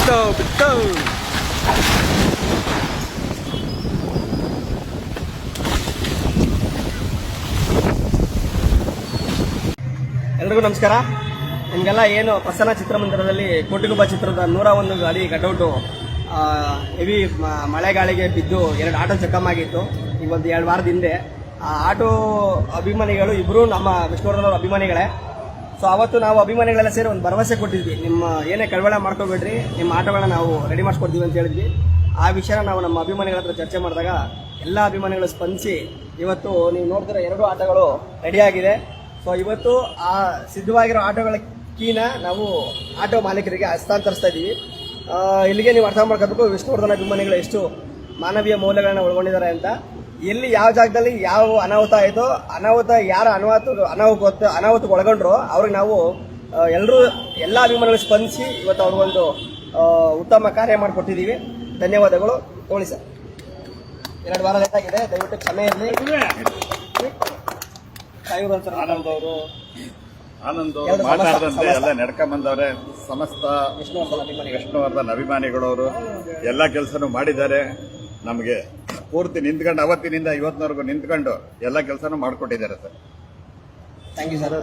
ಬಿತ್ತು. ಎಲ್ರಿಗೂ ನಮಸ್ಕಾರ. ನಿಮಗೆಲ್ಲ ಏನು ಪ್ರಸನ್ನ ಚಿತ್ರಮಂದಿರದಲ್ಲಿ ಕೋಟಿಗೊಬ್ಬ ಚಿತ್ರದ 101 ಗಾಡಿ ಕಟೌಟು ಹೆವಿ ಮಳೆಗಾಳಿಗೆ ಬಿದ್ದು 2 ಆಟೋ ಚಕ್ಕಮಾಗಿತ್ತು ಈಗ ಒಂದು 2 ವಾರದ ಹಿಂದೆ. ಆ ಆಟೋ ಅಭಿಮಾನಿಗಳು ಇಬ್ಬರು ನಮ್ಮ ವಿಷ್ಣುವರ್ಧನ್ ಅವರ ಅಭಿಮಾನಿಗಳೇ. ಸೊ ಅವತ್ತು ನಾವು ಅಭಿಮಾನಿಗಳೆಲ್ಲ ಸೇರಿ ಒಂದು ಭರವಸೆ ಕೊಟ್ಟಿದ್ವಿ, ನಿಮ್ಮ ಏನೇ ಕಳವಳ ಮಾಡ್ಕೋಬೇಡ್ರಿ, ನಿಮ್ಮ ಆಟೋಗಳನ್ನ ನಾವು ರೆಡಿ ಮಾಡಿಸ್ಕೊಡ್ತೀವಿ ಅಂತ ಹೇಳಿದ್ವಿ. ಆ ವಿಷಯನ ನಾವು ನಮ್ಮ ಅಭಿಮಾನಿಗಳ ಹತ್ರ ಚರ್ಚೆ ಮಾಡಿದಾಗ ಎಲ್ಲ ಅಭಿಮಾನಿಗಳು ಸ್ಪಂದಿಸಿ ಇವತ್ತು ನೀವು ನೋಡ್ತಿರೋ 2 ಆಟೋಗಳು ರೆಡಿಯಾಗಿದೆ. ಸೊ ಇವತ್ತು ಆ ಸಿದ್ಧವಾಗಿರೋ ಆಟೋಗಳ ಕೀನ ನಾವು ಆಟೋ ಮಾಲೀಕರಿಗೆ ಹಸ್ತಾಂತರಿಸ್ತಾ ಇದ್ದೀವಿ. ಇಲ್ಲಿಗೆ ನೀವು ಅರ್ಥ ಮಾಡ್ಕೋಬೇಕು ವಿಷ್ಣುವರ್ಧನ್ ಅಭಿಮಾನಿಗಳು ಎಷ್ಟು ಮಾನವೀಯ ಮೌಲ್ಯಗಳನ್ನ ಒಳಗೊಂಡಿದ್ದಾರೆ ಅಂತ. ಎಲ್ಲಿ ಯಾವ ಜಾಗದಲ್ಲಿ ಯಾವ ಅನಾಹುತ ಆಯಿತೋ ಯಾರ ಅನಾಹುತಕ್ಕೆ ಒಳಗೊಂಡ್ರು ಅವ್ರಿಗೆ ನಾವು ಎಲ್ಲ ಅಭಿಮಾನಿಗಳು ಸ್ಪಂದಿಸಿ ಇವತ್ತು ಅವ್ರಿಗೊಂದು ಉತ್ತಮ ಕಾರ್ಯ ಮಾಡಿಕೊಟ್ಟಿದ್ದೀವಿ. ಧನ್ಯವಾದಗಳು. ತೋಳಿ ಸರ್, 2 ವಾರ ಲೇಟ್ ಆಗಿದೆ, ದಯವಿಟ್ಟು ಕ್ಷಮೆ ಇರಲಿ. ಆನಂದ್ ಮಾತಾಡದಂತೆ ಎಲ್ಲ ನಡ್ಕೊಂಡ್ ಬಂದವ್ರೆ. ಸಮಸ್ತ ವಿಷ್ಣುವರ್ಧನ್ ಅಭಿಮಾನಿಗಳವರು ಎಲ್ಲ ಕೆಲಸನೂ ಮಾಡಿದ್ದಾರೆ. ನಮಗೆ ಪೂರ್ತಿ ನಿಂತ್ಕೊಂಡು ಅವತ್ತಿನಿಂದ ಇವತ್ತಿನವರೆಗೂ ನಿಂತ್ಕೊಂಡು ಎಲ್ಲ ಕೆಲಸನೂ ಮಾಡಿಕೊಟ್ಟಿದ್ದಾರೆ ಸರ್. Thank you sir.